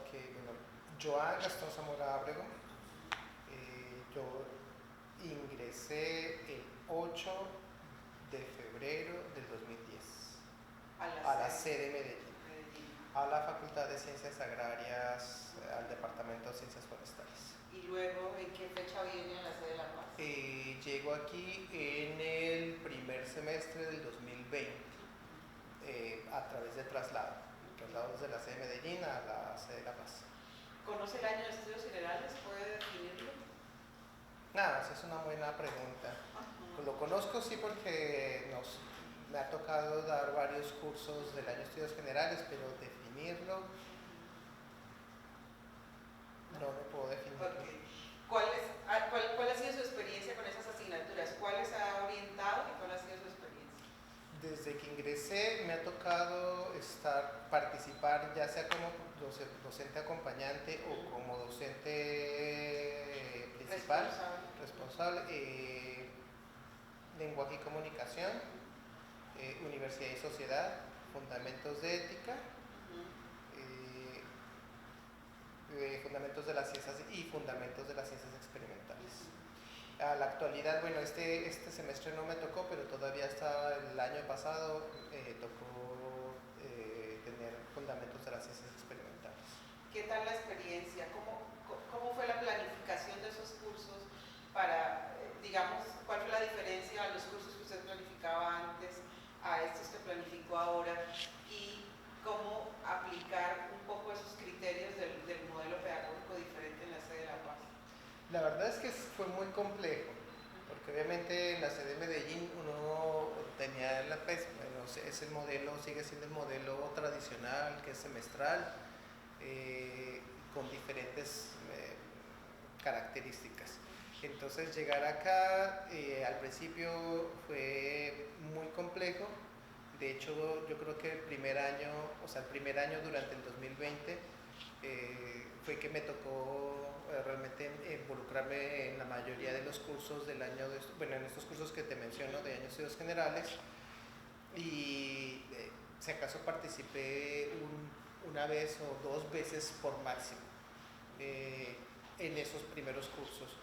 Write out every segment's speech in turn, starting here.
Ok, bueno, Joan Gastón Zamora Ábrego, yo ingresé el 8 de febrero del 2010 a la sede Medellín, a la Facultad de Ciencias Agrarias, al Departamento de Ciencias Forestales. ¿Y luego en qué fecha viene a la sede de La Paz? Llego aquí en el primer semestre del 2020, a través de traslado desde la sede de Medellín a la sede de La Paz. ¿Conoce el año de estudios generales? ¿Puede definirlo? Nada, esa es una buena pregunta. Lo conozco sí porque me ha tocado dar varios cursos del año de estudios generales, pero definirlo no lo puedo definir. Okay. ¿Cuál ha sido su experiencia con esas asignaturas? ¿Cuáles ha orientado y cuál ha sido su experiencia? Desde que ingresé me ha tocado participar ya sea como docente acompañante o como docente principal, responsable, lenguaje y comunicación, universidad y sociedad, fundamentos de ética, fundamentos de las ciencias y fundamentos de las ciencias experimentales. A la actualidad, bueno, este semestre no me tocó, pero todavía hasta el año pasado tocó tener fundamentos de las ciencias experimentales. ¿Qué tal la experiencia? ¿Cómo fue la planificación de esos cursos para, digamos, cuál fue la diferencia a los cursos que usted planificaba antes a estos que planificó ahora? Y cómo aplicar un poco esos criterios del modelo pedagógico diferente en la sede de La Paz. La verdad es que fue muy complejo, porque obviamente en la sede de Medellín uno tenía la PES, bueno, es el modelo, sigue siendo el modelo tradicional, que es semestral, con diferentes características. Entonces llegar acá al principio fue muy complejo. De hecho, yo creo que el primer año durante el 2020 fue que me tocó realmente involucrarme en la mayoría de los cursos del año, en estos cursos que te menciono de años de estudios generales, y si acaso participé una vez o dos veces por máximo en esos primeros cursos.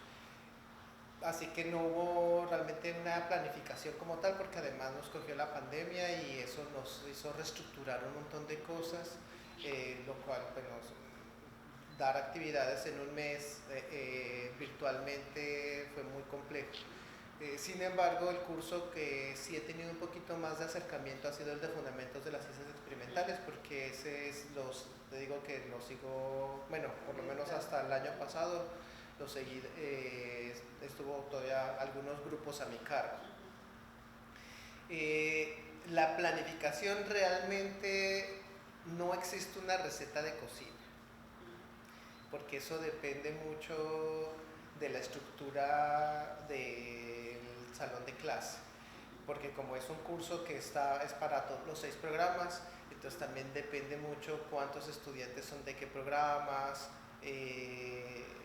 Así que no hubo realmente una planificación como tal, porque además nos cogió la pandemia y eso nos hizo reestructurar un montón de cosas, lo cual dar actividades en un mes virtualmente fue muy complejo. Sin embargo, el curso que sí he tenido un poquito más de acercamiento ha sido el de Fundamentos de las Ciencias Experimentales, porque ese es te digo que lo sigo, bueno, por lo menos hasta el año pasado lo seguí, estuvo todavía algunos grupos a mi cargo. La planificación realmente no existe una receta de cocina, porque eso depende mucho de la estructura del salón de clase, porque como es un curso que es para todos los 6 programas, entonces también depende mucho cuántos estudiantes son de qué programas.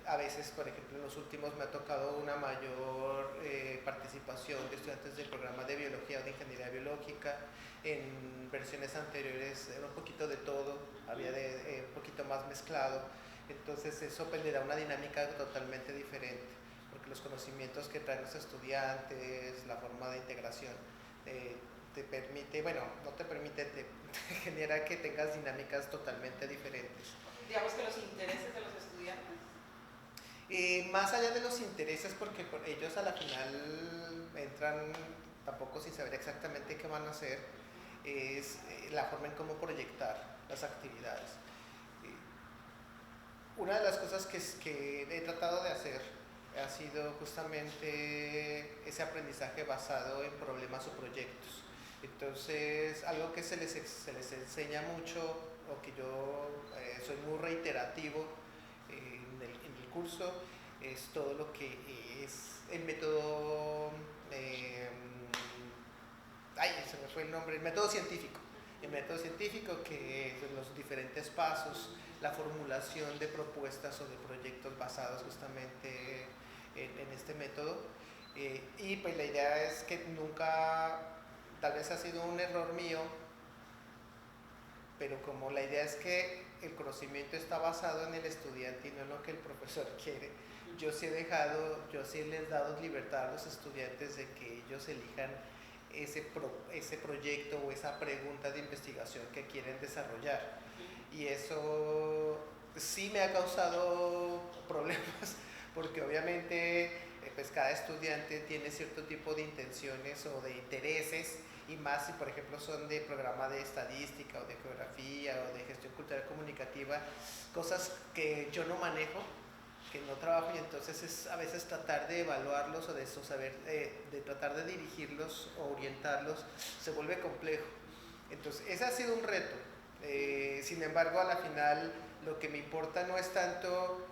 A veces, por ejemplo, en los últimos me ha tocado una mayor participación de estudiantes del programa de biología o de ingeniería biológica. En versiones anteriores era un poquito de todo, había un poquito más mezclado. Entonces eso le da una dinámica totalmente diferente, porque los conocimientos que traen los estudiantes, la forma de integración, te permite, te genera que tengas dinámicas totalmente diferentes. Digamos que los intereses de los estudiantes. Más allá de los intereses, porque ellos a la final entran tampoco sin saber exactamente qué van a hacer, es la forma en cómo proyectar las actividades. Una de las cosas que he tratado de hacer ha sido justamente ese aprendizaje basado en problemas o proyectos. Entonces, algo que se les enseña mucho, o que yo soy muy reiterativo en el curso, es todo lo que es el método, se me fue el nombre, el método científico. El método científico, que son los diferentes pasos, la formulación de propuestas o de proyectos basados justamente en este método. Y pues la idea es que nunca, tal vez ha sido un error mío, pero como la idea es que el conocimiento está basado en el estudiante y no en lo que el profesor quiere, yo sí les he dado libertad a los estudiantes de que ellos elijan ese proyecto o esa pregunta de investigación que quieren desarrollar. Y eso sí me ha causado problemas, porque obviamente pues cada estudiante tiene cierto tipo de intenciones o de intereses, y más si por ejemplo son de programa de estadística o de geografía o de gestión cultural comunicativa, cosas que yo no manejo, que no trabajo, y entonces es a veces tratar de evaluarlos o de saber, de tratar de dirigirlos o orientarlos, se vuelve complejo. Entonces ese ha sido un reto. Sin embargo, a la final lo que me importa no es tanto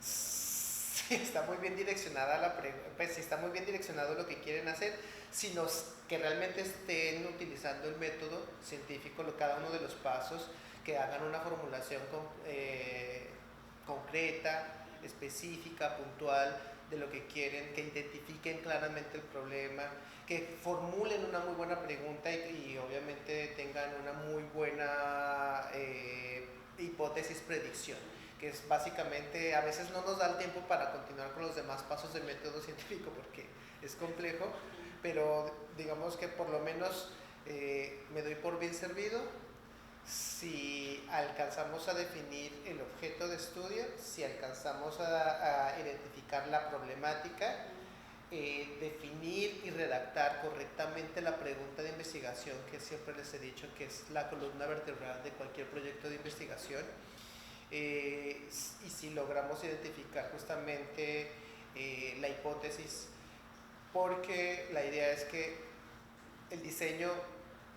si está muy bien direccionada si está muy bien direccionado lo que quieren hacer, sino que realmente estén utilizando el método científico, cada uno de los pasos, que hagan una formulación concreta, específica, puntual de lo que quieren, que identifiquen claramente el problema, que formulen una muy buena pregunta y obviamente tengan una muy buena hipótesis predicción, que es básicamente, a veces no nos da el tiempo para continuar con los demás pasos del método científico porque es complejo, pero digamos que por lo menos me doy por bien servido si alcanzamos a definir el objeto de estudio, si alcanzamos a identificar la problemática, definir y redactar correctamente la pregunta de investigación, que siempre les he dicho que es la columna vertebral de cualquier proyecto de investigación, y si logramos identificar justamente la hipótesis, porque la idea es que el diseño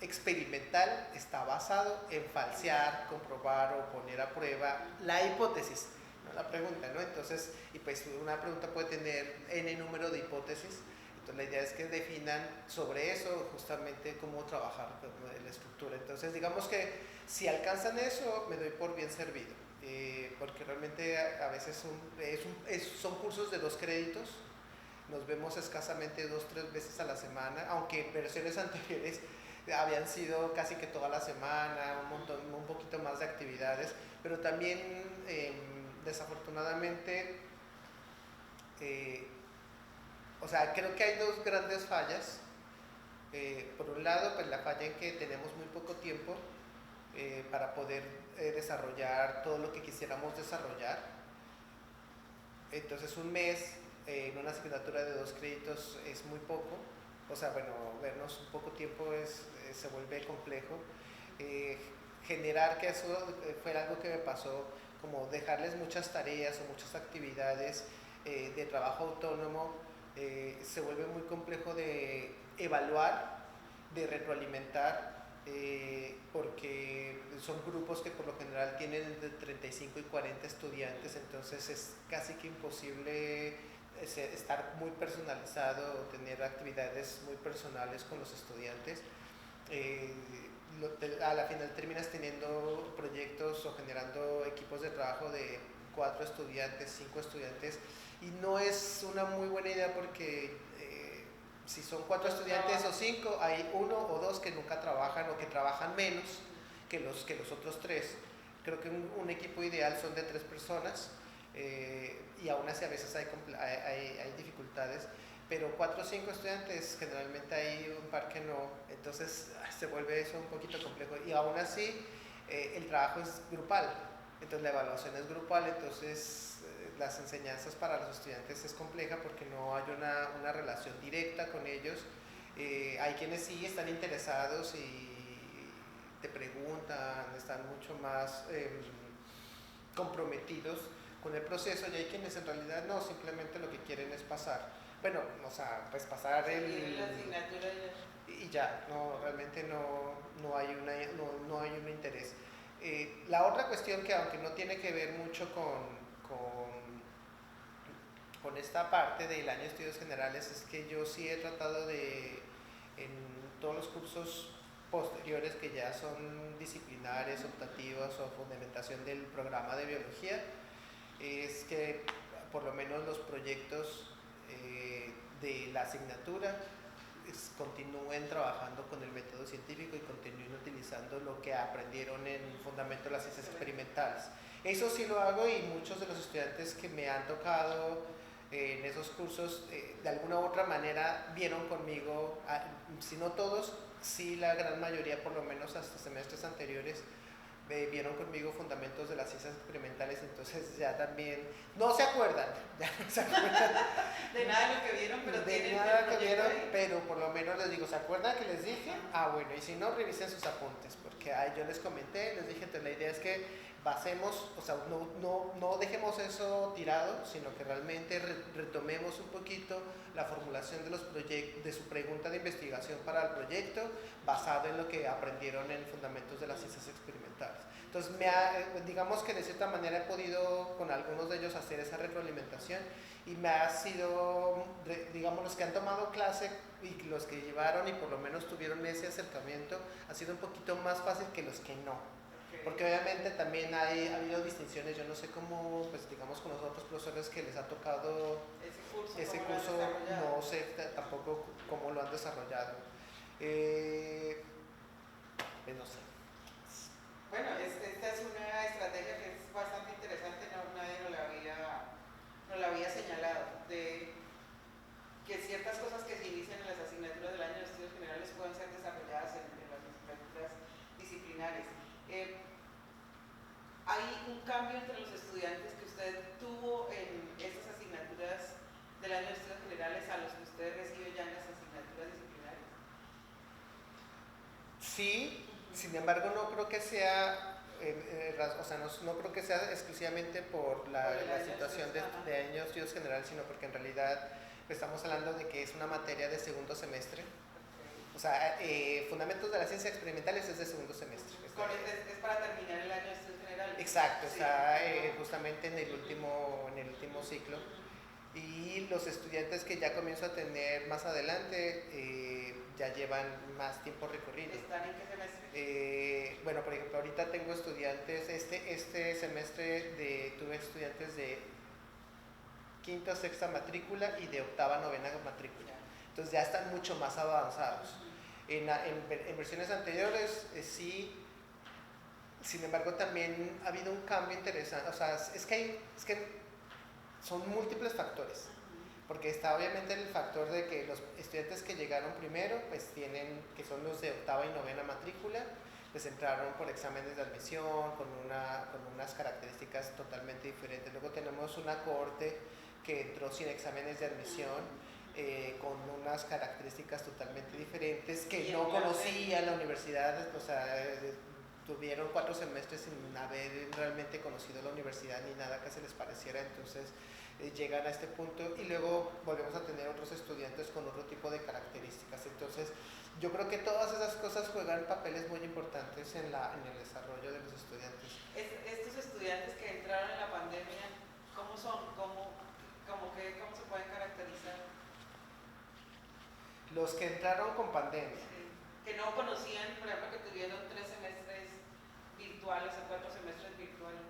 experimental está basado en falsear, comprobar o poner a prueba la hipótesis, no la pregunta, ¿no? Entonces, y pues una pregunta puede tener n número de hipótesis, entonces la idea es que definan sobre eso justamente cómo trabajar con la estructura. Entonces, digamos que si alcanzan eso, me doy por bien servido, porque realmente a veces son cursos de 2 créditos, nos vemos escasamente 2-3 veces a la semana, aunque en versiones anteriores habían sido casi que toda la semana, un poquito más de actividades, pero también desafortunadamente, o sea, creo que hay 2 grandes fallas. Por un lado, pues la falla en que tenemos muy poco tiempo para poder desarrollar todo lo que quisiéramos desarrollar. Entonces un mes en una asignatura de 2 créditos es muy poco, o sea, bueno, vernos un poco tiempo se vuelve complejo. Generar que eso fue algo que me pasó, como dejarles muchas tareas o muchas actividades de trabajo autónomo, se vuelve muy complejo de evaluar, de retroalimentar, porque son grupos que por lo general tienen entre 35 y 40 estudiantes, entonces es casi que imposible estar muy personalizado o tener actividades muy personales con los estudiantes. A la final terminas teniendo proyectos o generando equipos de trabajo de 4 estudiantes, 5 estudiantes, y no es una muy buena idea porque si son 4 estudiantes o 5, hay 1 o 2 que nunca trabajan o que trabajan menos que los otros 3. Creo que un equipo ideal son de 3 personas, y aún así a veces hay dificultades, pero 4 o 5 estudiantes generalmente hay un par que no, entonces se vuelve eso un poquito complejo, y aún así el trabajo es grupal, entonces la evaluación es grupal, entonces las enseñanzas para los estudiantes es compleja porque no hay una relación directa con ellos. Hay quienes sí están interesados y te preguntan, están mucho más comprometidos con el proceso, y hay quienes en realidad no, simplemente lo que quieren es pasar. Bueno, o sea, pues pasar la asignatura y ya, no, realmente no hay un interés. La otra cuestión, que aunque no tiene que ver mucho con esta parte del año de estudios generales, es que yo sí he tratado en todos los cursos posteriores que ya son disciplinares, optativos o fundamentación del programa de biología, es que por lo menos los proyectos de la asignatura continúen trabajando con el método científico y continúen utilizando lo que aprendieron en Fundamento de las Ciencias Experimentales. Eso sí lo hago, y muchos de los estudiantes que me han tocado en esos cursos de alguna u otra manera vieron conmigo, si no todos, sí la gran mayoría, por lo menos hasta semestres anteriores, vieron conmigo Fundamentos de las Ciencias Experimentales. Entonces ya también no se acuerdan, ya no se acuerdan de nada de lo que vieron, pero de nada que vieron, pero por lo menos les digo, ¿se acuerdan que les dije? Ah, bueno, y si no, revisen sus apuntes, porque yo les comenté, les dije, entonces la idea es que basemos, o sea, no dejemos eso tirado, sino que realmente retomemos un poquito la formulación de de su pregunta de investigación para el proyecto, basado en lo que aprendieron en Fundamentos de las Ciencias Experimentales. Entonces, digamos que de cierta manera he podido con algunos de ellos hacer esa retroalimentación, y me ha sido, digamos, los que han tomado clase y los que llevaron y por lo menos tuvieron ese acercamiento, ha sido un poquito más fácil que los que no. Porque obviamente también ha habido distinciones, yo no sé cómo, pues digamos con los otros profesores que les ha tocado ese curso, no sé tampoco cómo lo han desarrollado. Pues no sé. Bueno, esta es una estrategia que es bastante interesante, nadie nos la había señalado, de que ciertas cosas que se inician en las asignaturas del año de estudios generales pueden ser desarrolladas en las asignaturas disciplinares. ¿Hay un cambio entre los estudiantes que usted tuvo en estas asignaturas del año de estudios generales a los que usted recibe ya en las asignaturas disciplinares? Sí, sin embargo no creo que sea, o sea, no creo que sea exclusivamente por la situación de año de estudios generales, sino porque en realidad estamos hablando de que es una materia de segundo semestre. O sea, Fundamentos de las Ciencias Experimentales es de segundo semestre. Es para terminar el año de estudios generales. Exacto, está justamente en el último ciclo. Y los estudiantes que ya comienzo a tener más adelante ya llevan más tiempo recorrido. ¿Están en qué semestre? Bueno, por ejemplo, ahorita tengo estudiantes, este semestre tuve estudiantes de quinta, sexta matrícula y de octava, novena matrícula. Entonces ya están mucho más avanzados. En versiones anteriores sí, sin embargo también ha habido un cambio interesante. O sea, es que son múltiples factores, porque está obviamente el factor de que los estudiantes que llegaron primero, pues que son los de octava y novena matrícula, pues entraron por exámenes de admisión con unas características totalmente diferentes. Luego tenemos una cohorte que entró sin exámenes de admisión, con unas características totalmente diferentes, que no conocían la universidad, o sea, tuvieron 4 semestres sin haber realmente conocido la universidad ni nada que se les pareciera. Entonces llegan a este punto, y luego volvemos a tener otros estudiantes con otro tipo de características. Entonces yo creo que todas esas cosas juegan papeles muy importantes en el desarrollo de los estudiantes. Estos estudiantes que entraron en la pandemia, ¿cómo son? ¿Cómo se pueden caracterizar? Los que entraron con pandemia. Sí, que no conocían, por ejemplo, que tuvieron 3 semestres virtuales o 4 semestres virtuales.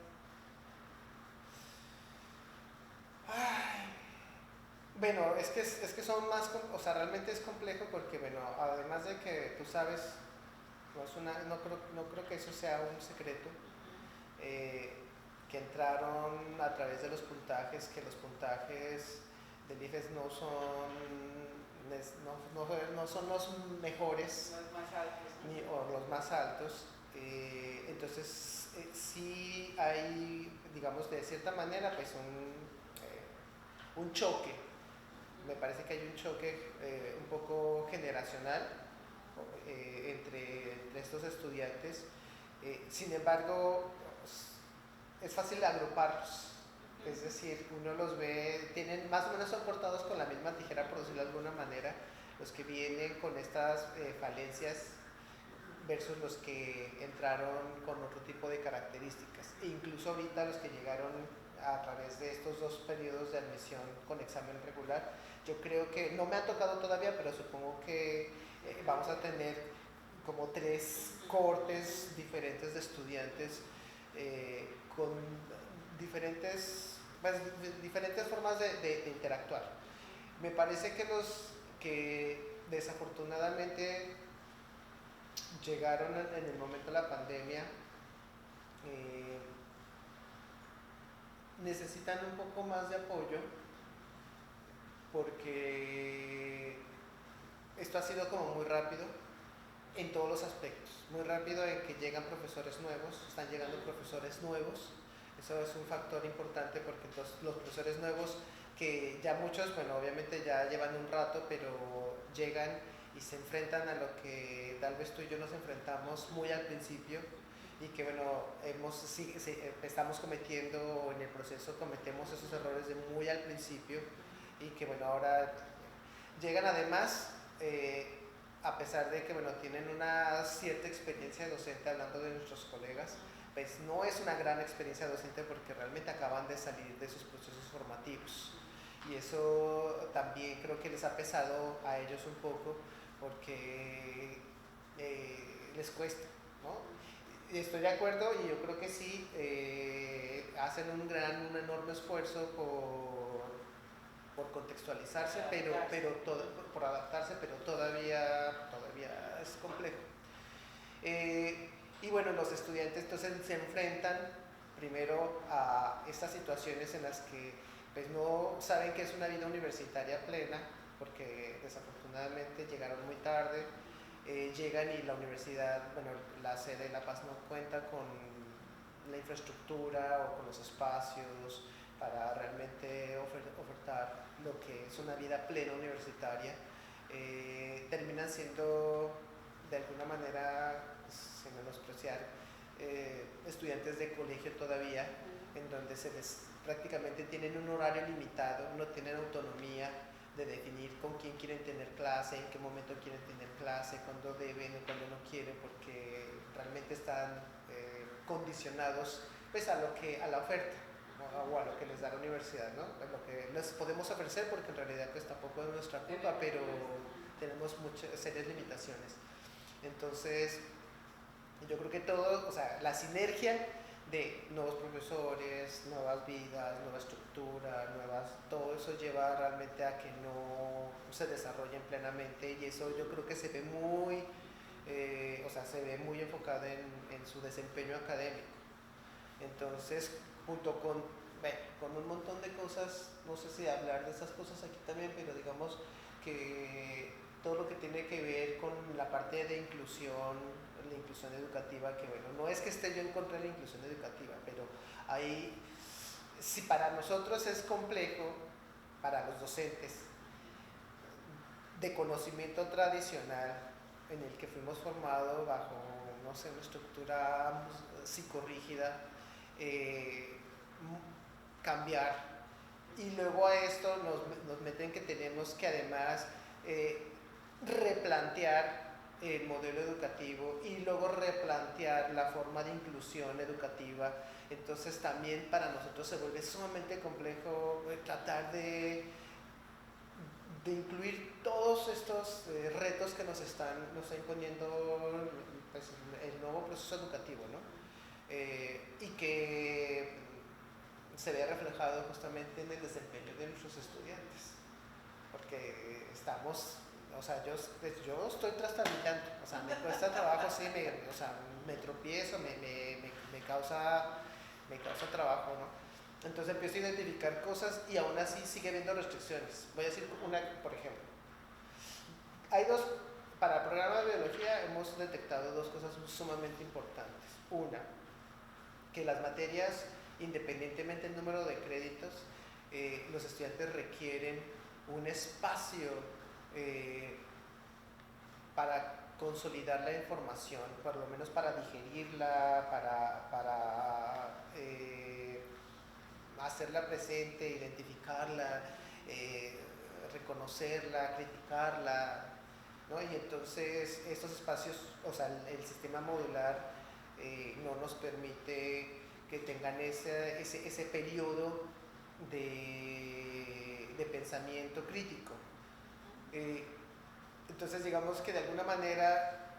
Bueno, es que son más, o sea, realmente es complejo porque, bueno, además de que tú sabes, no creo que eso sea un secreto, que entraron a través de los puntajes, que los puntajes del IFES no son los mejores, Los más altos, ¿no? o los más altos. Entonces sí hay, digamos, de cierta manera, pues un choque. Me parece que hay un choque un poco generacional entre estos estudiantes. Sin embargo, es fácil agruparlos. Es decir, uno los ve, tienen más o menos son cortados con la misma tijera, por decirlo de alguna manera, los que vienen con estas falencias versus los que entraron con otro tipo de características. E incluso ahorita los que llegaron a través de estos 2 periodos de admisión con examen regular, yo creo que, no me ha tocado todavía, pero supongo que vamos a tener como 3 cohortes diferentes de estudiantes con diferentes formas de interactuar. Me parece que desafortunadamente llegaron en el momento de la pandemia, necesitan un poco más de apoyo porque esto ha sido como muy rápido en todos los aspectos, muy rápido en que llegan profesores nuevos, están llegando profesores nuevos, eso es un factor importante porque los profesores nuevos que ya muchos, bueno, obviamente ya llevan un rato, pero llegan y se enfrentan a lo que tal vez tú y yo nos enfrentamos muy al principio y que bueno, estamos cometiendo en el proceso, cometemos esos errores de muy al principio y que bueno, ahora llegan además, a pesar de que bueno, tienen una cierta experiencia docente, hablando de nuestros colegas, pues no es una gran experiencia docente porque realmente acaban de salir de sus procesos formativos y eso también creo que les ha pesado a ellos un poco porque les cuesta, ¿no? Estoy de acuerdo y yo creo que sí, hacen un enorme esfuerzo por contextualizarse, por adaptarse, pero todavía es complejo. Y bueno, los estudiantes entonces se enfrentan primero a estas situaciones en las que pues no saben que es una vida universitaria plena, porque desafortunadamente llegaron muy tarde, llegan y la universidad, bueno, la sede de La Paz no cuenta con la infraestructura o con los espacios para realmente ofertar lo que es una vida plena universitaria, terminan siendo de alguna manera, sin menospreciar, estudiantes de colegio todavía, en donde prácticamente tienen un horario limitado, no tienen autonomía de definir con quién quieren tener clase, en qué momento quieren tener clase, cuándo deben o cuándo no quieren, porque realmente están condicionados pues a la oferta, ¿no? O a lo que les da la universidad, ¿no? A lo que les podemos ofrecer, porque en realidad pues tampoco es nuestra culpa, pero tenemos muchas serias limitaciones. Entonces, yo creo que todo, o sea, la sinergia de nuevos profesores, nuevas vidas, nueva estructura, todo eso lleva realmente a que no se desarrollen plenamente y eso yo creo que se ve muy, se ve muy enfocado en su desempeño académico. Entonces, junto con un montón de cosas, no sé si hablar de esas cosas aquí también, pero digamos que todo lo que tiene que ver con la parte de inclusión, la inclusión educativa, que bueno, no es que esté yo en contra de la inclusión educativa, pero ahí, si para nosotros es complejo, para los docentes, de conocimiento tradicional, en el que fuimos formados bajo, no sé, una estructura psicorrígida, cambiar. Y luego a esto nos meten que tenemos que además replantear el modelo educativo y luego replantear la forma de inclusión educativa. Entonces también para nosotros se vuelve sumamente complejo tratar de incluir todos estos retos que nos está imponiendo pues, el nuevo proceso educativo, ¿no? Y que se ve reflejado justamente en el desempeño de nuestros estudiantes, porque estamos, o sea, yo estoy trastabillando, o sea, me cuesta trabajo, sí, me tropiezo, me causa trabajo, ¿no? Entonces empiezo a identificar cosas y aún así sigue habiendo restricciones. Voy a decir una, por ejemplo. Para el programa de biología hemos detectado dos cosas sumamente importantes. Una, que las materias, independientemente del número de créditos, los estudiantes requieren un espacio para consolidar la información, por lo menos para digerirla, para hacerla presente, identificarla, reconocerla, criticarla, ¿no? Y entonces estos espacios, o sea, el sistema modular no nos permite que tengan ese periodo de pensamiento crítico. Entonces digamos que de alguna manera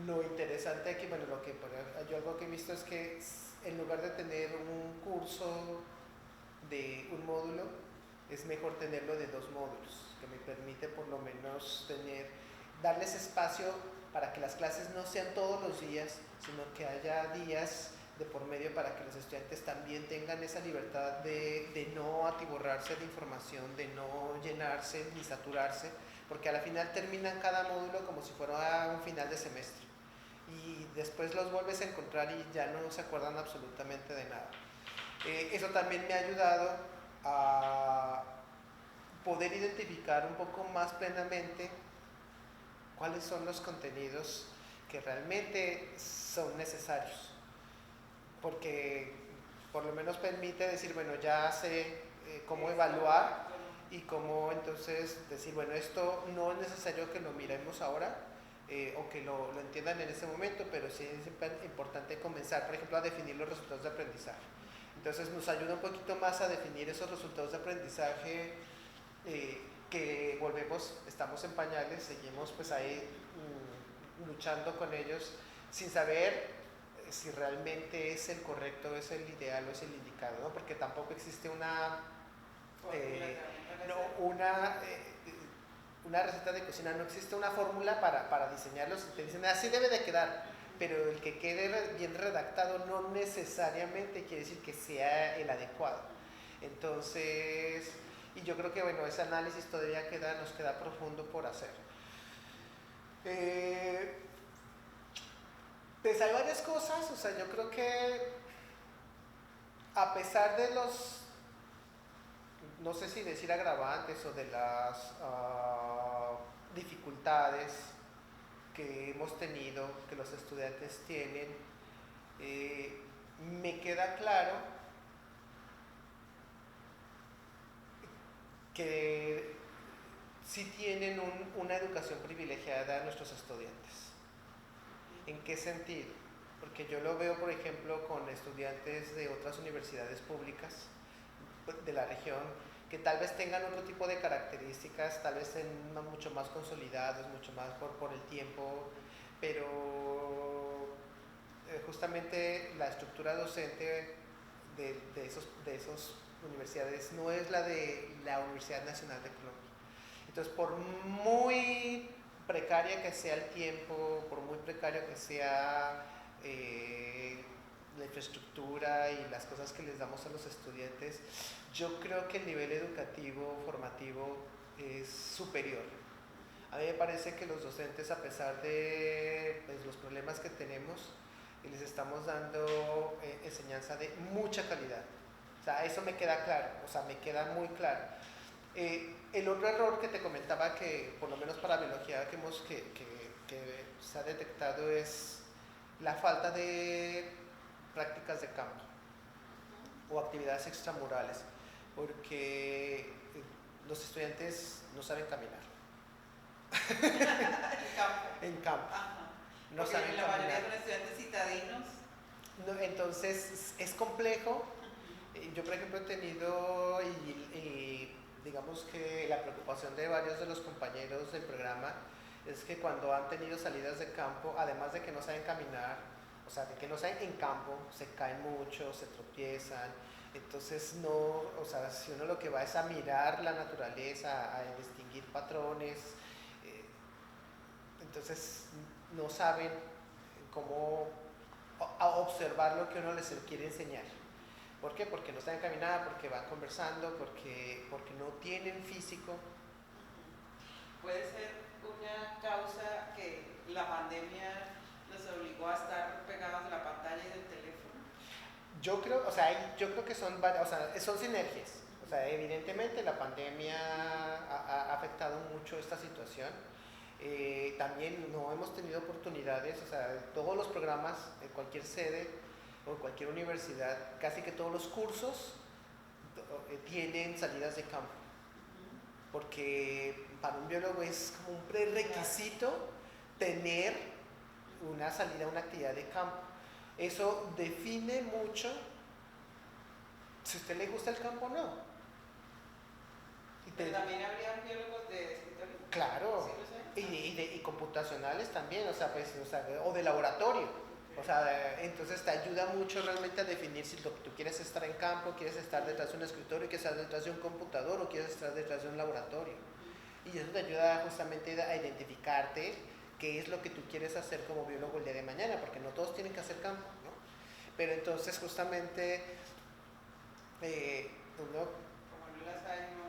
lo interesante aquí, bueno, yo algo que he visto es que en lugar de tener un curso de un módulo, es mejor tenerlo de dos módulos, que me permite por lo menos darles espacio para que las clases no sean todos los días, sino que haya días de por medio para que los estudiantes también tengan esa libertad de no atiborrarse de información, de no llenarse ni saturarse, porque a la final terminan cada módulo como si fuera un final de semestre y después los vuelves a encontrar y ya no se acuerdan absolutamente de nada. Eso también me ha ayudado a poder identificar un poco más plenamente cuáles son los contenidos que realmente son necesarios, porque por lo menos permite decir, bueno, ya sé cómo evaluar y cómo entonces decir, bueno, esto no es necesario que lo miremos ahora o que lo entiendan en ese momento, pero sí es importante comenzar, por ejemplo, a definir los resultados de aprendizaje. Entonces nos ayuda un poquito más a definir esos resultados de aprendizaje que volvemos, estamos en pañales, seguimos pues ahí luchando con ellos sin saber si realmente es el correcto, es el ideal o es el indicado, ¿no? Porque tampoco existe una receta de cocina, no existe una fórmula para diseñarlos. Te dicen, así debe de quedar, pero el que quede bien redactado no necesariamente quiere decir que sea el adecuado. Entonces, y yo creo que bueno, ese análisis todavía nos queda profundo por hacer. Pues hay varias cosas, o sea, yo creo que a pesar de los, no sé si decir agravantes o de las dificultades que hemos tenido, que los estudiantes tienen, me queda claro que sí tienen una educación privilegiada nuestros estudiantes. ¿En qué sentido? Porque yo lo veo, por ejemplo, con estudiantes de otras universidades públicas de la región, que tal vez tengan otro tipo de características, tal vez mucho más consolidados, mucho más por el tiempo, pero justamente la estructura docente de esas universidades no es la de la Universidad Nacional de Colombia. Entonces, por muy precaria que sea el tiempo, por muy precario que sea la infraestructura y las cosas que les damos a los estudiantes, yo creo que el nivel educativo, formativo es superior. A mí me parece que los docentes, a pesar de pues, los problemas que tenemos, les estamos dando enseñanza de mucha calidad. O sea, eso me queda claro, o sea, me queda muy claro. El otro error que te comentaba, que por lo menos para biología que se ha detectado, es la falta de prácticas de campo o actividades extramurales, porque los estudiantes no saben caminar. En campo. Ajá. No porque saben la caminar. mayoría son estudiantes citadinos. No, entonces es complejo. Yo, por ejemplo, he tenido digamos que la preocupación de varios de los compañeros del programa es que cuando han tenido salidas de campo, además de que no saben caminar, o sea, de que no saben en campo, se caen mucho, se tropiezan. Entonces, no, o sea, si uno lo que va es a mirar la naturaleza, a distinguir patrones, entonces no saben cómo observar lo que uno les quiere enseñar. ¿Por qué? Porque no saben caminar, porque van conversando, porque no tienen físico. Puede ser una causa que la pandemia nos obligó a estar pegados a la pantalla y del teléfono. Yo creo que son sinergias. O sea, evidentemente la pandemia ha afectado mucho esta situación. También no hemos tenido oportunidades, o sea, todos los programas, en cualquier sede o en cualquier universidad, casi que todos los cursos tienen salidas de campo. Porque para un biólogo es como un prerequisito tener una salida, una actividad de campo. Eso define mucho si a usted le gusta el campo o no. Pero también habría biólogos de escritorio. Claro, ¿Sí y computacionales también, o de laboratorio. Okay. O sea, entonces te ayuda mucho realmente a definir si tú quieres estar en campo, quieres estar detrás de un escritorio, quieres estar detrás de un computador o quieres estar detrás de un laboratorio. Y eso te ayuda justamente a identificarte qué es lo que tú quieres hacer como biólogo el día de mañana, porque no todos tienen que hacer campo, ¿no? Pero entonces justamente uno... Como no las hay, no.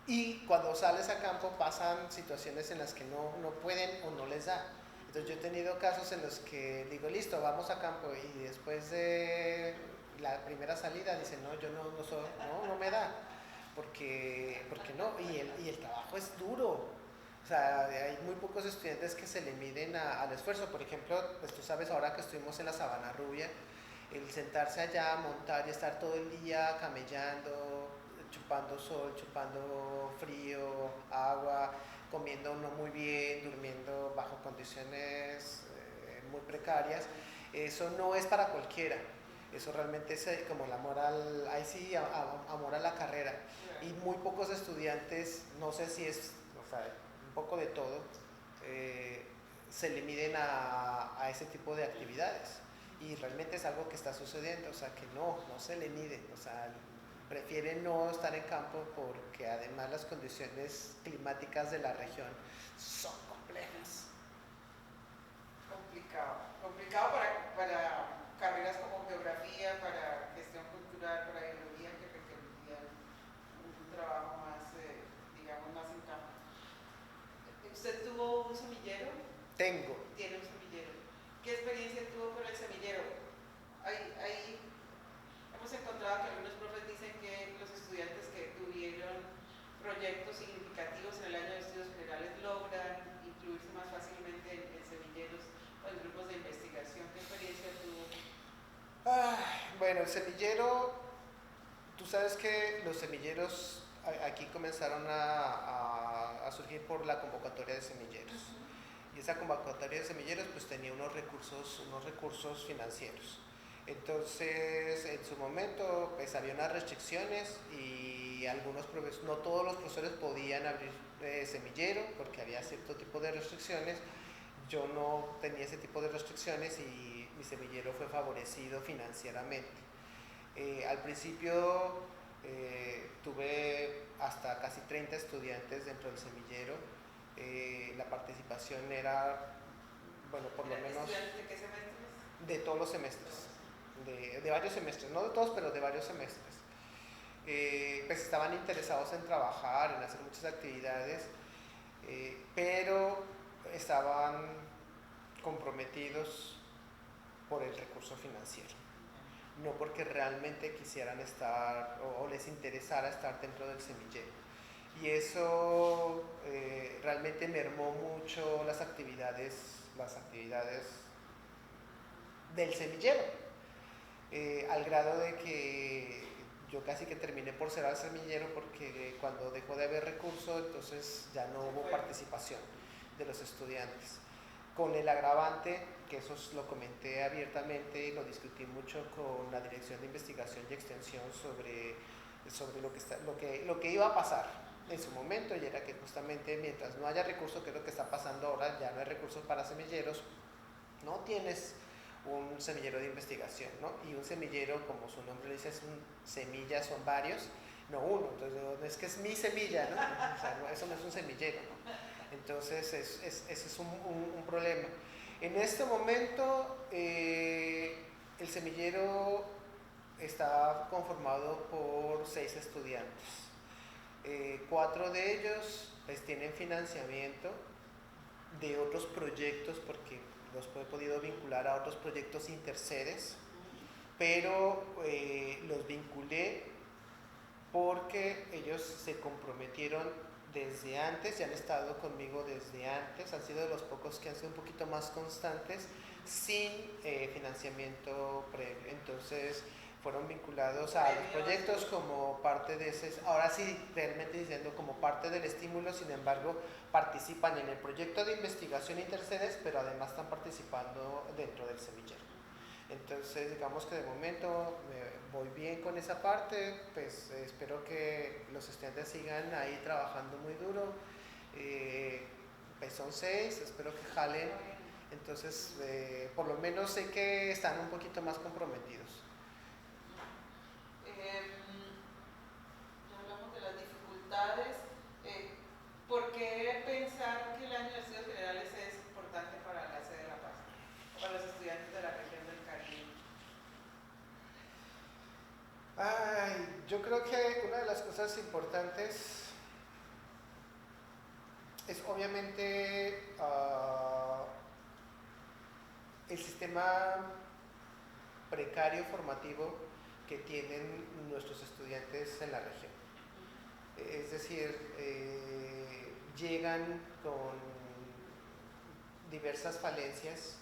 Y cuando sales a campo pasan situaciones en las que no pueden o no les da. Entonces yo he tenido casos en los que digo, listo, vamos a campo, y después de la primera salida dicen, no, yo no me da, porque no, y el trabajo es duro. O sea, hay muy pocos estudiantes que se le miden al esfuerzo. Por ejemplo, pues tú sabes, ahora que estuvimos en la Sabana Rubia, el sentarse allá, montar y estar todo el día camellando, chupando sol, chupando frío, agua, comiendo no muy bien, durmiendo bajo condiciones muy precarias, eso no es para cualquiera. Eso realmente es como el amor ahí sí, amor a la carrera. Y muy pocos estudiantes, no sé si es, o sea, un poco de todo, se le miden a ese tipo de actividades. Y realmente es algo que está sucediendo, o sea, que no se le mide, o sea, prefieren no estar en campo porque además las condiciones climáticas de la región son complejas. Complicado para carreras como geografía, para gestión cultural, para biología, que requerirían un trabajo más, digamos, más en campo. ¿Usted tuvo un semillero? Tengo. Tiene un semillero. ¿Qué experiencia tuvo con el semillero? Hay hemos encontrado que algunos profes dicen que los estudiantes que tuvieron proyectos significativos en el año de estudios generales logran incluirse más fácilmente en semilleros o en grupos de investigación. ¿Qué experiencia tuvo? Bueno, el semillero, tú sabes que los semilleros aquí comenzaron a surgir por la convocatoria de semilleros. Y esa convocatoria de semilleros pues tenía unos recursos financieros. Entonces, en su momento, pues había unas restricciones y no todos los profesores podían abrir semillero porque había cierto tipo de restricciones. Yo no tenía ese tipo de restricciones y mi semillero fue favorecido financieramente. Al principio tuve hasta casi 30 estudiantes dentro del semillero. La participación era, bueno, por lo menos... ¿Estudiantes de qué semestres? De todos los semestres. De varios semestres, no de todos, pero de varios semestres. Pues estaban interesados en trabajar, en hacer muchas actividades, pero estaban comprometidos por el recurso financiero, no porque realmente quisieran estar o les interesara estar dentro del semillero. Y eso realmente mermó mucho las actividades del semillero, al grado de que yo casi que terminé por cerrar el semillero porque cuando dejó de haber recursos, entonces ya no hubo participación de los estudiantes. Con el agravante, que eso lo comenté abiertamente y lo discutí mucho con la Dirección de Investigación y Extensión sobre lo que iba a pasar en su momento, y era que justamente mientras no haya recursos, que es lo que está pasando ahora, ya no hay recursos para semilleros, no tienes un semillero de investigación, ¿no? Y un semillero, como su nombre dice, semillas son varios, no uno. Entonces no es que es mi semilla, ¿no? O sea, eso no es un semillero, ¿no? Entonces ese es un problema. En este momento el semillero está conformado por 6 estudiantes. 4 de ellos pues tienen financiamiento de otros proyectos porque los he podido vincular a otros proyectos intersedes, pero los vinculé porque ellos se comprometieron desde antes y han estado conmigo desde antes, han sido de los pocos que han sido un poquito más constantes sin financiamiento previo. Entonces fueron vinculados a los proyectos como parte de ese, ahora sí, realmente diciendo como parte del estímulo, sin embargo, participan en el proyecto de investigación intersedes, pero además están participando dentro del semillero. Entonces, digamos que de momento voy bien con esa parte, pues espero que los estudiantes sigan ahí trabajando muy duro. Pues son 6, espero que jalen. Entonces, por lo menos sé que están un poquito más comprometidos. Ya hablamos de las dificultades. ¿Por qué pensar que el año de estudios generales es importante para la sede de La Paz, o para los estudiantes de la región del Caribe? Yo creo que una de las cosas importantes es obviamente el sistema precario formativo que tienen nuestros estudiantes en la región. Es decir, llegan con diversas falencias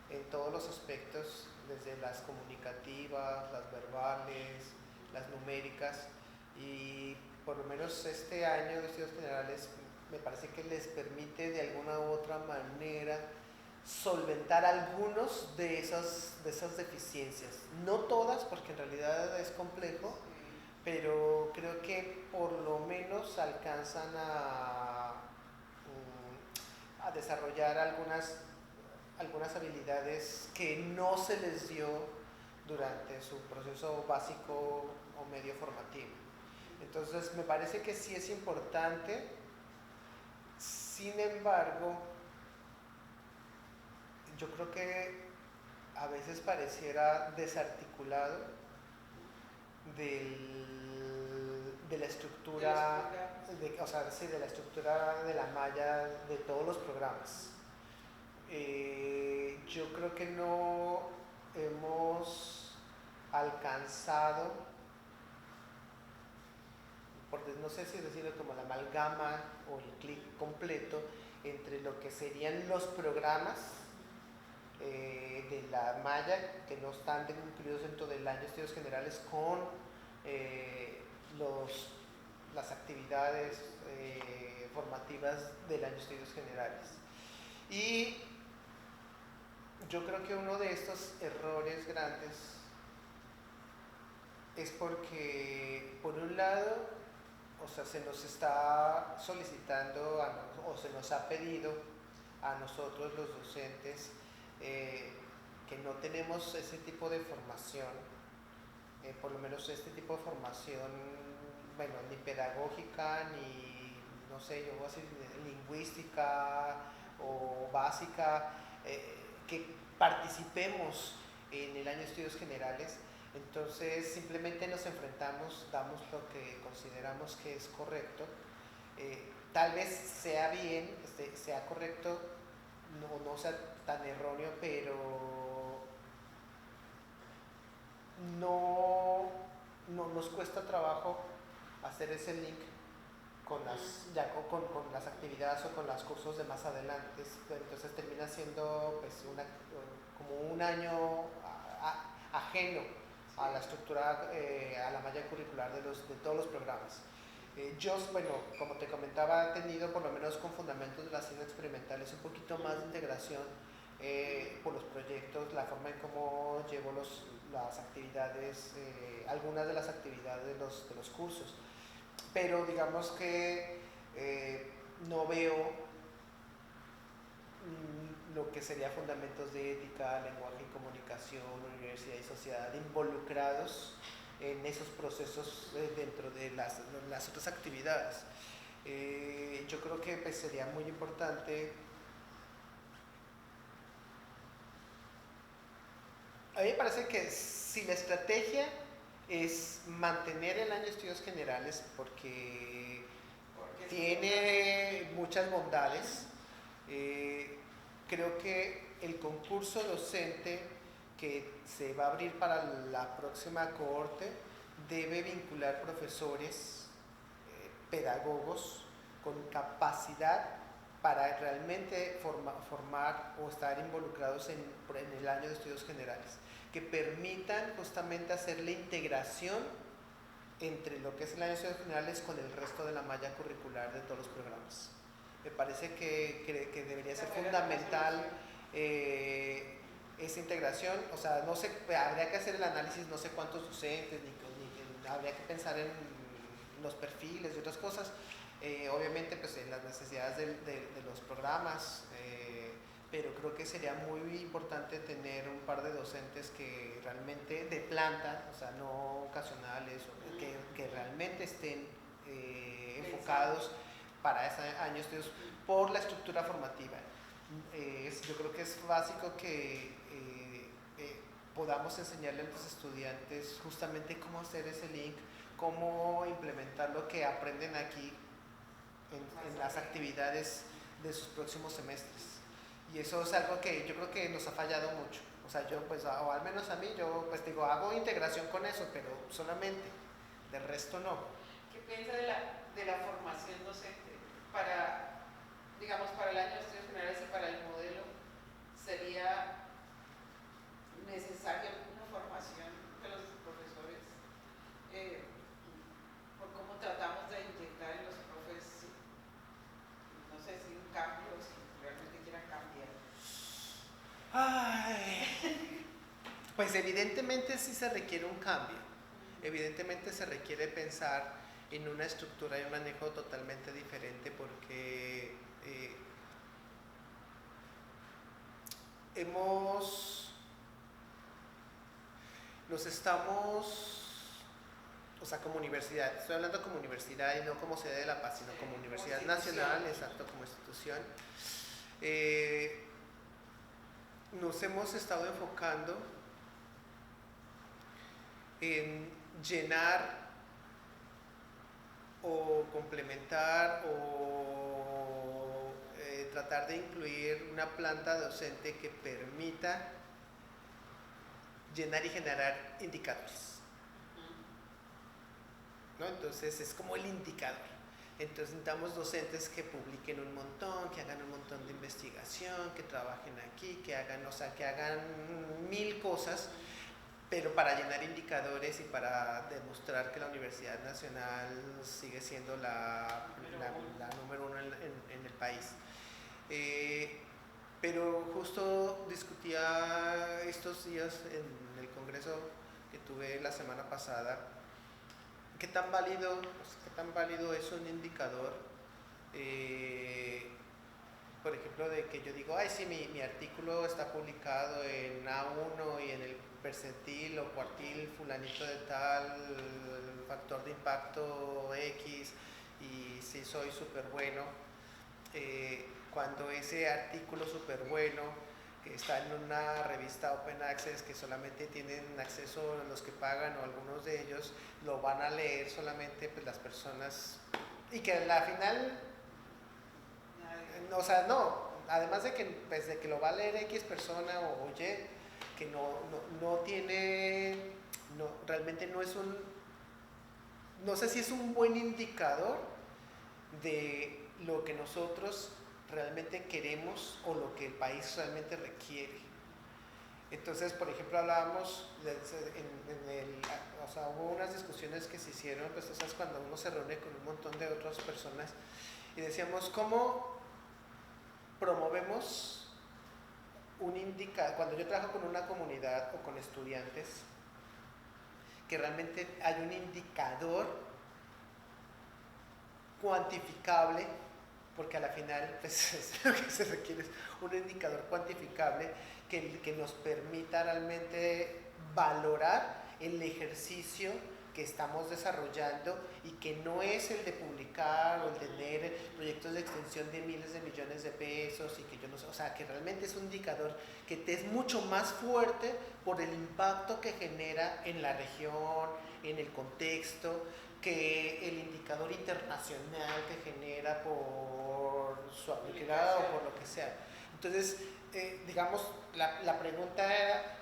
en todos los aspectos, desde las comunicativas, las verbales, las numéricas, y por lo menos este año de estudios generales me parece que les permite de alguna u otra manera solventar algunos de esas deficiencias. No todas, porque en realidad es complejo, pero creo que por lo menos alcanzan a desarrollar algunas habilidades que no se les dio durante su proceso básico o medio formativo. Entonces me parece que sí es importante. Sin embargo, yo creo que a veces pareciera desarticulado de la estructura, de la estructura de la malla de todos los programas. Yo creo que no hemos alcanzado, no sé si decirlo como la amalgama o el clic completo entre lo que serían los programas de la malla que no están incluidos dentro del año de estudios generales con las actividades formativas del año de estudios generales. Y yo creo que uno de estos errores grandes es porque, por un lado, se nos está solicitando o se nos ha pedido a nosotros los docentes que no tenemos ese tipo de formación, por lo menos este tipo de formación, bueno, ni pedagógica, ni, no sé, yo voy a decir, lingüística o básica, que participemos en el año de estudios generales. Entonces simplemente nos enfrentamos, damos lo que consideramos que es correcto. Tal vez sea bien, sea correcto, no sea tan erróneo, pero no nos cuesta trabajo hacer ese link con las actividades o con los cursos de más adelante. Entonces termina siendo pues como un año ajeno a la estructura, a la malla curricular de todos los programas. Yo, bueno, como te comentaba, he tenido por lo menos con fundamentos de las ciencias experimentales un poquito más de integración por los proyectos, la forma en cómo llevo las actividades, algunas de las actividades de los cursos. Pero digamos que no veo lo que sería fundamentos de ética, lenguaje y comunicación, universidad y sociedad involucrados en esos procesos dentro de las otras actividades. Yo creo que pues, sería muy importante. A mí me parece que si la estrategia es mantener el año de estudios generales porque tiene muchas bondades, creo que el concurso docente que se va a abrir para la próxima cohorte debe vincular profesores, pedagogos con capacidad para realmente formar o estar involucrados en el año de estudios generales, que permitan justamente hacer la integración entre lo que es el año de estudios generales con el resto de la malla curricular de todos los programas. Me parece que debería ser fundamental esa integración. O sea, no sé, habría que hacer el análisis, no sé cuántos docentes, ni habría que pensar en los perfiles y otras cosas. Obviamente, pues en las necesidades de los programas, pero creo que sería muy importante tener un par de docentes que realmente de planta, o sea, no ocasionales, que realmente estén enfocados para ese año de estudios por la estructura formativa. Yo creo que es básico que podamos enseñarle a los estudiantes justamente cómo hacer ese link, cómo implementar lo que aprenden aquí en las actividades de sus próximos semestres. Y eso es algo que yo creo que nos ha fallado mucho. O sea, yo pues, o al menos a mí, yo pues digo, hago integración con eso, pero solamente, del resto no. ¿Qué piensa de la formación docente para, digamos, para el año de estudios generales y para el modelo? ¿Sería necesaria una formación de los profesores por cómo tratamos de inyectar en los profes, no sé si un cambio o si realmente quieran cambiar? Pues evidentemente sí se requiere un cambio, evidentemente se requiere pensar en una estructura y un manejo totalmente diferente porque o sea, como universidad, estoy hablando como universidad y no como sede de La Paz, sino como universidad nacional, exacto, como institución, nos hemos estado enfocando en llenar o complementar o tratar de incluir una planta docente que permita llenar y generar indicadores, ¿no? Entonces es como el indicador. Entonces necesitamos docentes que publiquen un montón, que hagan un montón de investigación, que trabajen aquí, que hagan 1000 cosas, pero para llenar indicadores y para demostrar que la Universidad Nacional sigue siendo la número uno en el país. Pero justo discutía estos días en el congreso que tuve la semana pasada, ¿qué tan válido es un indicador? Por ejemplo, de que yo digo, ay, sí, mi artículo está publicado en A1 y en el percentil o cuartil fulanito de tal, factor de impacto X, y sí soy súper bueno. Cuando ese artículo súper bueno, que está en una revista Open Access, que solamente tienen acceso los que pagan o algunos de ellos, lo van a leer solamente pues, las personas, y que al final, o sea, no, además de que, pues, de que lo va a leer X persona o Y, que no tiene, realmente no es no sé si es un buen indicador de lo que nosotros realmente queremos o lo que el país realmente requiere. Entonces, por ejemplo, hablábamos o sea, hubo unas discusiones que se hicieron, pues, ¿sabes? Cuando uno se reúne con un montón de otras personas y decíamos, ¿cómo promovemos un indicador? Cuando yo trabajo con una comunidad o con estudiantes, que realmente hay un indicador cuantificable, porque a la final pues, lo que se requiere es un indicador cuantificable que nos permita realmente valorar el ejercicio que estamos desarrollando y que no es el de publicar o el de tener proyectos de extensión de miles de millones de pesos y que yo no sé, o sea, que realmente es un indicador que te es mucho más fuerte por el impacto que genera en la región, en el contexto, que el indicador internacional que genera por su aplicabilidad o por lo que sea. Entonces, digamos, la pregunta era,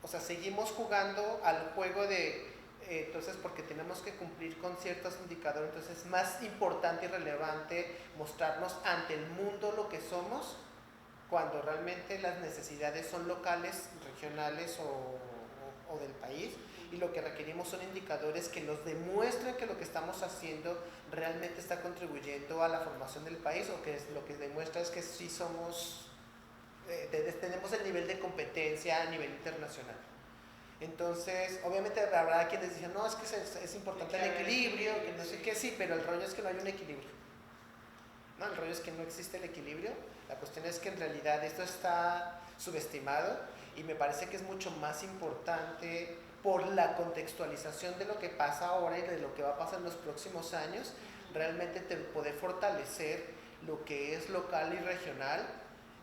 o sea, seguimos jugando al juego de, entonces, porque tenemos que cumplir con ciertos indicadores, entonces es más importante y relevante mostrarnos ante el mundo lo que somos, cuando realmente las necesidades son locales, regionales o del país, y lo que requerimos son indicadores que nos demuestren que lo que estamos haciendo realmente está contribuyendo a la formación del país, o que lo que demuestra es que sí somos, tenemos el nivel de competencia a nivel internacional. Entonces, obviamente habrá quienes dicen, no, es que es importante el equilibrio, que no sé qué, sí, pero el rollo es que no hay un equilibrio. No, el rollo es que no existe el equilibrio. La cuestión es que en realidad esto está subestimado y me parece que es mucho más importante por la contextualización de lo que pasa ahora y de lo que va a pasar en los próximos años, realmente poder fortalecer lo que es local y regional,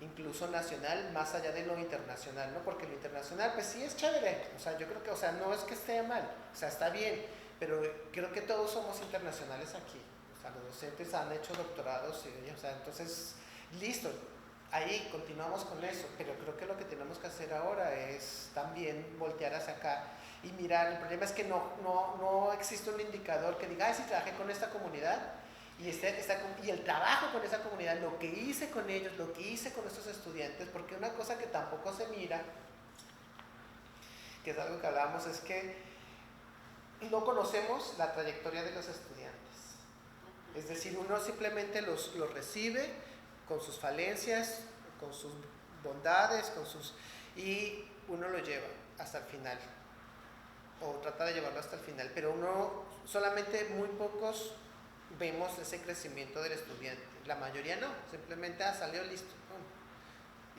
incluso nacional, más allá de lo internacional, ¿no? Porque lo internacional, pues sí es chévere, o sea, yo creo que, o sea, no es que esté mal, o sea, está bien, pero creo que todos somos internacionales aquí, o sea, los docentes han hecho doctorados, y, o sea, entonces, listo, ahí continuamos con eso, pero creo que lo que tenemos que hacer ahora es también voltear hacia acá y mirar. El problema es que no existe un indicador que diga, ah, sí, trabajé con esta comunidad y el trabajo con esa comunidad, lo que hice con ellos, lo que hice con estos estudiantes, porque una cosa que tampoco se mira, que es algo que hablábamos, es que no conocemos la trayectoria de los estudiantes. Es decir, uno simplemente los recibe con sus falencias, con sus bondades, y uno lo lleva hasta el final, o trata de llevarlo hasta el final, pero uno, solamente muy pocos vemos ese crecimiento del estudiante, la mayoría no, simplemente salió, listo,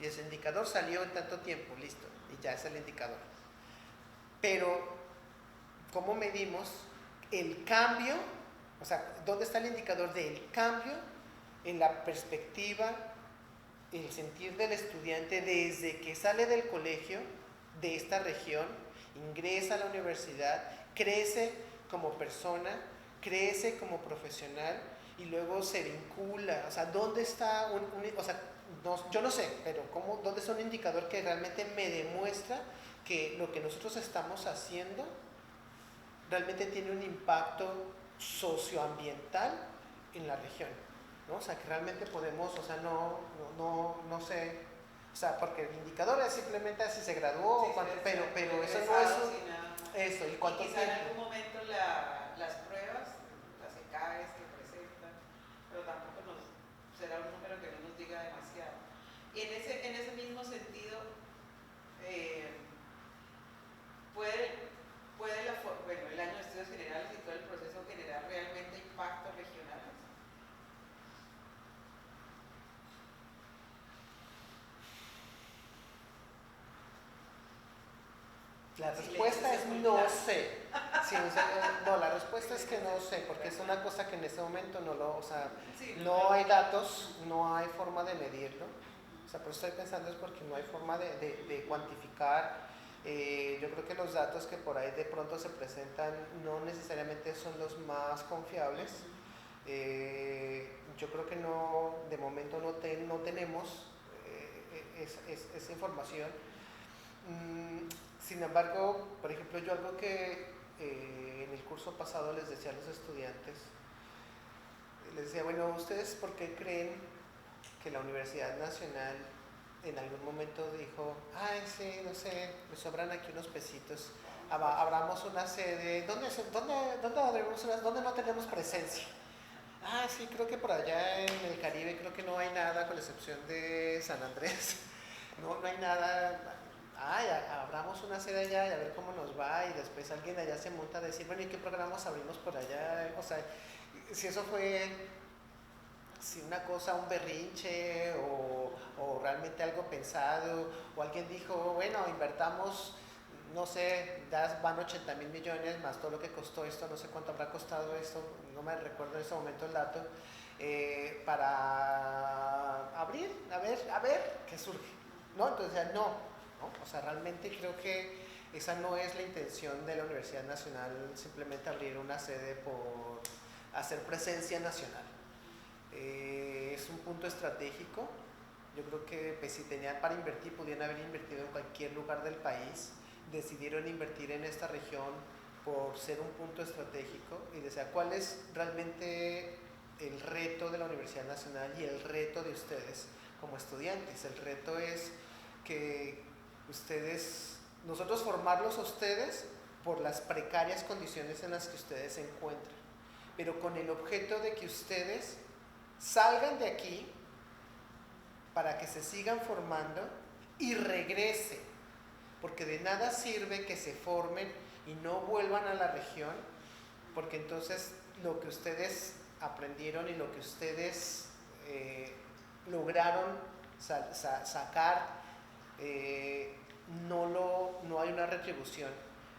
y ese indicador salió en tanto tiempo, listo, y ya es el indicador. Pero, ¿cómo medimos el cambio? O sea, ¿dónde está el indicador del cambio en la perspectiva, el sentir del estudiante desde que sale del colegio de esta región, ingresa a la universidad, crece como persona, crece como profesional y luego se vincula? O sea, ¿dónde está o sea, yo no sé, pero ¿dónde está un indicador que realmente me demuestra que lo que nosotros estamos haciendo realmente tiene un impacto socioambiental en la región, ¿no? O sea, que realmente podemos, o sea, no sé, o sea, porque el indicador es simplemente si se graduó, sí, pero eso no es eso, y cuánto quizá en algún momento las pruebas, las ECAES que presentan, pero tampoco será un número que no nos diga demasiado. Y en ese mismo sentido, bueno, el año de estudios generales y todo el proceso generar realmente impactos regionales. La respuesta es no sé. Sí, no, la respuesta es que no sé, porque es una cosa que en este momento o sea, no hay datos, no hay forma de medirlo. O sea, por eso estoy pensando es porque no hay forma de cuantificar. Yo creo que los datos que por ahí de pronto se presentan no necesariamente son los más confiables. Yo creo que de momento no tenemos esa información. Sin embargo, por ejemplo, yo algo que en el curso pasado les decía a los estudiantes, les decía, bueno, ¿ustedes por qué creen que la Universidad Nacional en algún momento dijo, ay, sí, no sé, me sobran aquí unos pesitos, abramos una sede, ¿dónde no tenemos presencia? Ah, sí, creo que por allá en el Caribe creo que no hay nada, con la excepción de San Andrés, no hay nada. Abramos una sede allá y a ver cómo nos va, y después alguien de allá se monta a decir, bueno, ¿y qué programas abrimos por allá? O sea, si eso fue una cosa, un berrinche o realmente algo pensado, o alguien dijo, bueno, invertamos, no sé, van 80,000 millones más todo lo que costó esto, no sé cuánto habrá costado esto, no me recuerdo en ese momento el dato, para abrir, a ver qué surge, ¿no? Entonces, no. O sea, realmente creo que esa no es la intención de la Universidad Nacional, simplemente abrir una sede por hacer presencia nacional. Es un punto estratégico. Yo creo que pues, si tenían para invertir, podían haber invertido en cualquier lugar del país. Decidieron invertir en esta región por ser un punto estratégico y decía, ¿cuál es realmente el reto de la Universidad Nacional y el reto de ustedes como estudiantes? El reto es que nosotros formarlos a ustedes por las precarias condiciones en las que ustedes se encuentran, pero con el objeto de que ustedes salgan de aquí para que se sigan formando y regresen, porque de nada sirve que se formen y no vuelvan a la región, porque entonces lo que ustedes aprendieron y lo que ustedes lograron sacar, no hay una retribución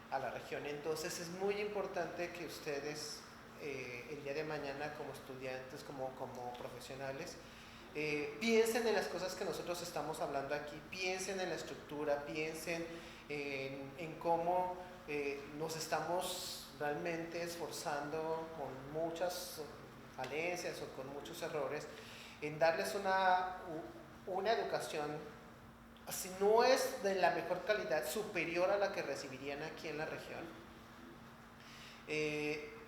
a la región. Entonces es muy importante que ustedes el día de mañana como estudiantes, como profesionales, piensen en las cosas que nosotros estamos hablando aquí, piensen en la estructura, piensen en cómo nos estamos realmente esforzando con muchas falencias o con muchos errores en darles una educación, si no es de la mejor calidad, superior a la que recibirían aquí en la región,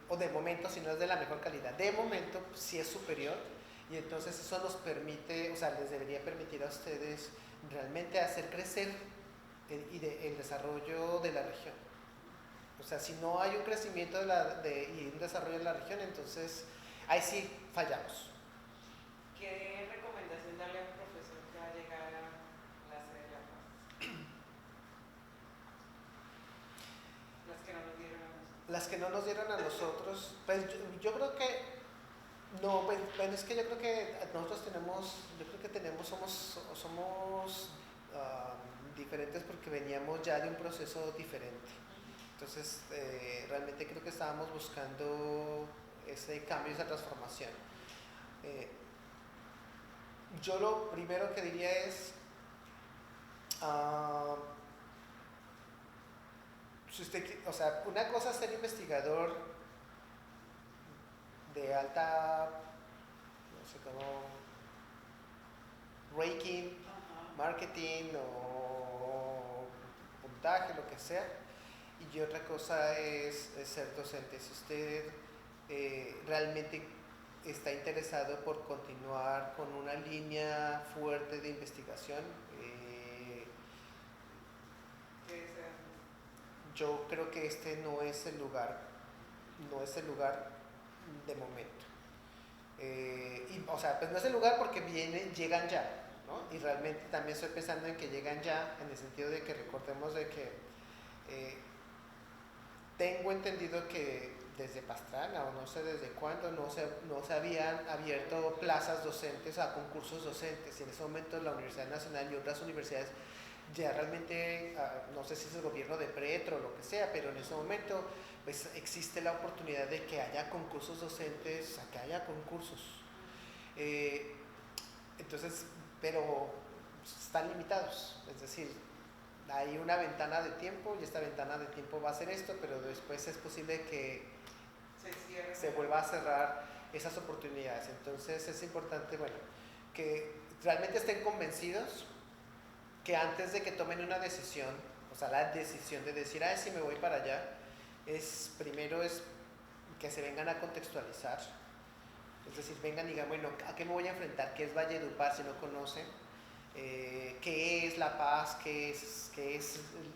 o de momento, si no es de la mejor calidad, de momento sí es superior, y entonces eso nos permite, o sea, les debería permitir a ustedes realmente hacer crecer el desarrollo de la región. O sea, si no hay un crecimiento y un desarrollo de la región, entonces ahí sí fallamos. ¿Qué recomendación darle a un profesor que va a llegar a la sede de La Paz? Las que no nos dieron a nosotros. Las que no nos dieron a nosotros, pues yo creo que, no, pues, bueno, es que yo creo que nosotros somos diferentes porque veníamos ya de un proceso diferente. Entonces, realmente creo que estábamos buscando ese cambio, esa transformación. Yo lo primero que diría es, si usted, o sea, una cosa es ser investigador de alta, no sé cómo, ranking, marketing o puntaje, lo que sea, y otra cosa es ser docente. Si usted realmente está interesado por continuar con una línea fuerte de investigación, yo creo que este no es el lugar de momento. O sea, pues no es el lugar porque llegan ya, ¿no? Y realmente también estoy pensando en que llegan ya, en el sentido de que recordemos de que tengo entendido que desde Pastrana, o no sé desde cuándo, no se habían abierto plazas docentes a concursos docentes, y en ese momento la Universidad Nacional y otras universidades ya realmente, no sé si es el gobierno de Petro o lo que sea, pero en ese momento pues existe la oportunidad de que haya concursos docentes, o sea, que haya concursos. Entonces, pero están limitados, es decir, hay una ventana de tiempo y esta ventana de tiempo va a ser esto, pero después es posible que se vuelva a cerrar esas oportunidades. Entonces es importante, bueno, que realmente estén convencidos, que antes de que tomen una decisión, o sea, la decisión de decir, sí me voy para allá, primero es que se vengan a contextualizar, es decir, vengan y digan, bueno, ¿a qué me voy a enfrentar? ¿Qué es Valledupar si no conocen? ¿Qué es La Paz? ¿Qué es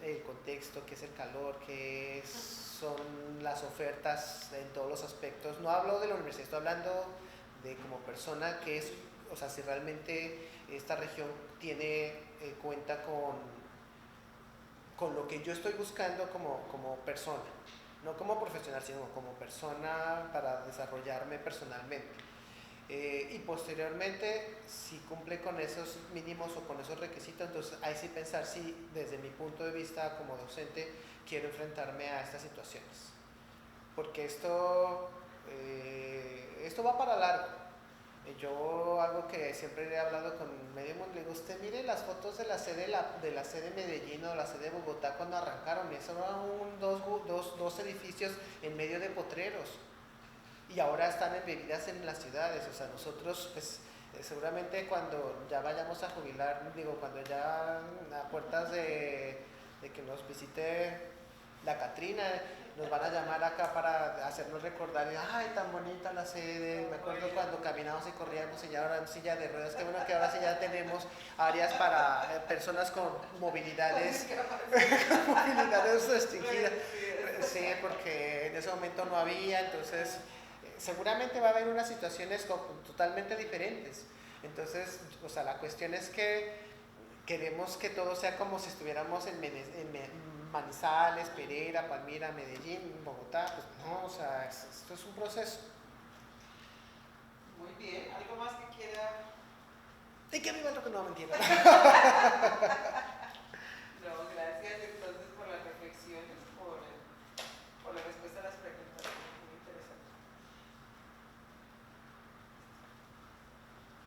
el contexto? ¿Qué es el calor? ¿Qué son las ofertas en todos los aspectos? No hablo de la universidad, estoy hablando de como persona, que es, o sea, si realmente esta región cuenta con lo que yo estoy buscando como persona, no como profesional, sino como persona para desarrollarme personalmente. Y posteriormente, si cumple con esos mínimos o con esos requisitos, entonces ahí sí pensar si desde mi punto de vista como docente quiero enfrentarme a estas situaciones. Porque esto va para largo. Yo algo que siempre he hablado con medio mundo, le digo, usted mire las fotos de la sede Medellín o la sede de Bogotá cuando arrancaron, eso eran dos edificios en medio de potreros, y ahora están embebidas en las ciudades. O sea, nosotros pues seguramente cuando ya vayamos a jubilar, cuando ya a puertas de que nos visite la Catrina, nos van a llamar acá para hacernos recordar, ay, tan bonita la sede, me acuerdo cuando caminamos y corríamos y ya ahora en silla de ruedas, qué bueno que ahora sí ya tenemos áreas para personas con movilidades restringidas, sí, porque en ese momento no había, entonces seguramente va a haber unas situaciones totalmente diferentes. Entonces, o sea, la cuestión es que queremos que todo sea como si estuviéramos en Manizales, Pereira, Palmira, Medellín, Bogotá. Pues no, o sea, esto es un proceso. Muy bien, ¿algo más que quiera? Y que viva el rock, no, mentira.